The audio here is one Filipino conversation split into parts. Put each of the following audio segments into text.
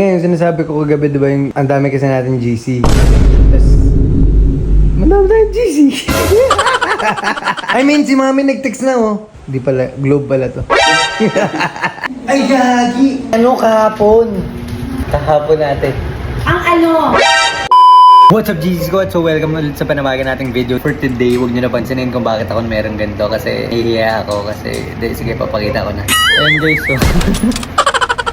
Ngayon, sinasabi ko kagabi, di ba, yung ang dami kasi natin GC. Tapos, madami tayong GC. I mean, si mami nag-text na, oh. Di pala, Globe pala to. Ay, gagi! Ano kahapon? Kahapon natin. Ang ano? What's up, GC Squad? So, welcome ulit sa panawagan nating video. For today, huwag nyo napansinin kung bakit ako meron ganito. Kasi, nahihiya ako. Kasi, sige, papakita ko na. Ayan guys, so.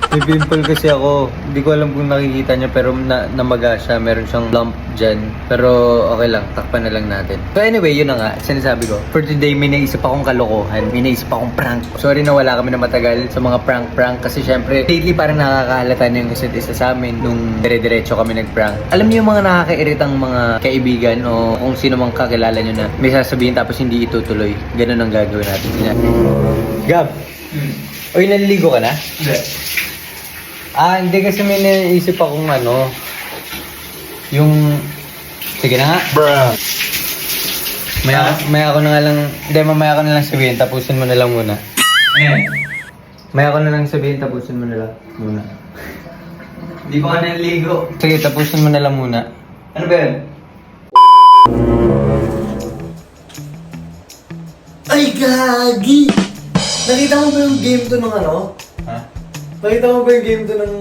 May pimple kasi ako. Hindi ko alam kung nakikita nyo, pero namaga siya. Meron siyang lump dyan. Pero okay lang, takpan na lang natin. So anyway, yun na nga, sinasabi ko. For today, may naisip akong kalokohan. May naisip akong prank. Sorry na wala kami na matagal sa mga prank-prank. Kasi syempre, lately parang nakakahalata na yung isa't isa sa amin nung dire-diretso kami nag-prank. Alam niyo yung mga nakakairitang mga kaibigan o kung sino mang kakilala nyo na may sasabihin tapos hindi itutuloy. Ganun ang gagawin natin. Gab! Uy, naliligo ka na? Hindi. Hindi kasi may naisip akong ano, yung, sige na nga. Bruh. May ako na nga lang, hindi, mamaya ko na lang sabihin, tapusin mo na lang muna. May ako na lang sabihin, tapusin mo na lang muna. Hindi pa ka naliligo. Sige, tapusin mo na lang muna. Ano ba yan? Ay, gagi! Nakita mo ba yung game to ng ano? Ha? Nakita mo ba yung game to ng...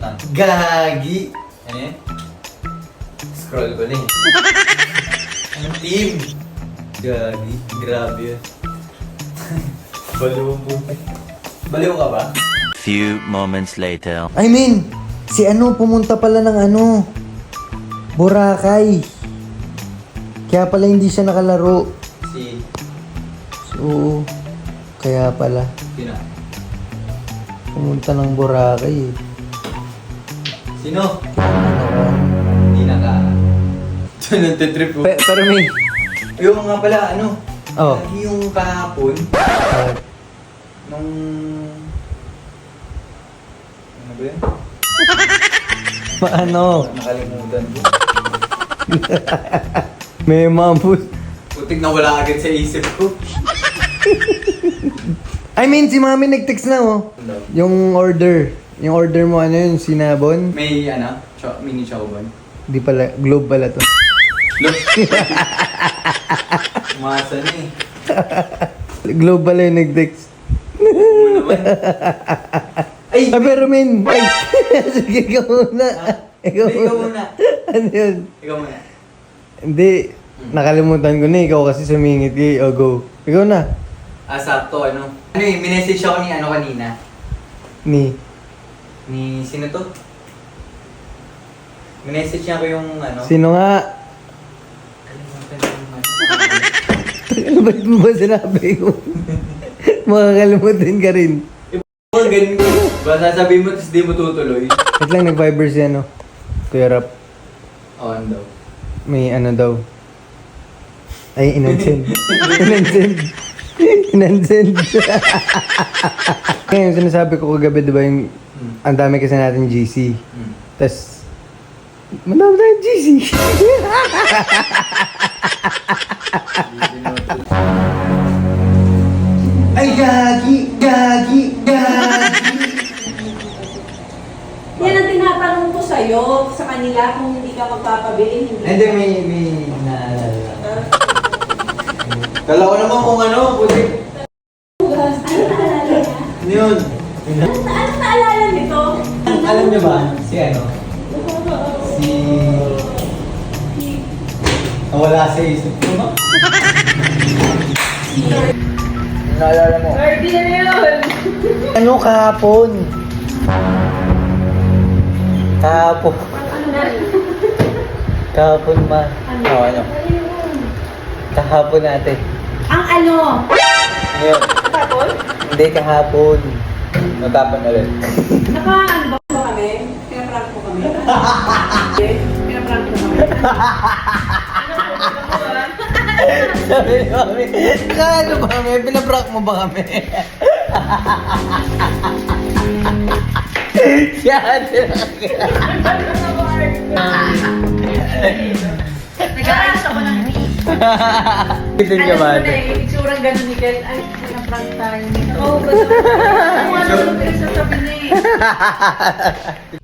Ah. Gagi! Ano yan? Scroll ko na eh. Anong team? Gagi, grabe yun. Baliw po. Baliw ka ba? Few moments later. I mean, si ano pumunta pala ng ano, Boracay. Kaya pala hindi siya nakalaro. Si... So, kaya pala Sino? pumunta ng Boracay eh. Sino? Hindi na ka. Diyan nagtitrip ko. Pero may... Yung nga pala, ano? Oh. Lagi yung kahapon. Nung... Ano ba yan? Ano? Nakalimutan ko. May mambus. Putik na wala agad sa isip ko. I mean, si mami nag-text na oh. Ano? Yung order. Yung order mo ano yun, sinabon? May ano? Mini chocobon. Di pala, Globe pala to. Look! Umasa na eh. Globe pala yung nag-text. Oo naman. Ay! Pero min, ay, sige ikaw muna. Ikaw Hindi, ikaw muna. muna. Ano yun? Ikaw muna. Hindi, nakalimutan ko na. Ikaw kasi sumingit kay go. Ikaw na. Sakto, ano? Ano eh, minessage ako ni ano kanina. Ni. Ni, sino to? Minessage niya ako yung ano. Sino nga? Kalimutan ko yung ano. Ano ba mo ba sinabi ko? Makakalimutan ka rin. Oh, ganun ko. Ba, sasabihin mo, tapos di mo tutuloy. Wait lang, nag-Viber si ano. Kuya Rap. Oh, ano daw? May ano daw. Ay, inansend. Inansend. Inansend. Ngayon, sinasabi ko kagabi, di ba, yung ang dami kasi natin GC. Tapos, madami tayong GC. Ay, gagi! Gagi! Gagi! Yan ang tinatanong ko sa'yo, sa kanila, kung hindi ka magpapabili, hindi. Hindi, may naalala. Kala ko naman kung ano, putik. Ano naalala niya? Ano yun? Ano naalala nito? Alam niyo ba, si ano? Si... Nawala sa isip ko ba? Naalala mo? Birthday na yun! Ano kahapon? Kahapon. Kahapon ma. Ano? Oh, ano? Kahapon natin. Ang ano? Ngayon. Tapon? Hindi kahapon. Natapon ulit. Naka-unbox ba kami? Pinaprank mo kami? Pinaprank mo kami? Sabi ni Mami, ano ba kami? Pinaprank mo ba kami? Siya, Nag-aalas ako ng Tignan ka ba? Alam mo na eh, yung itsurang gano'n ni Kel. Ay, pinaprank tayo. Nakahubad ako. Ano ano yung pinagsasabi niya eh.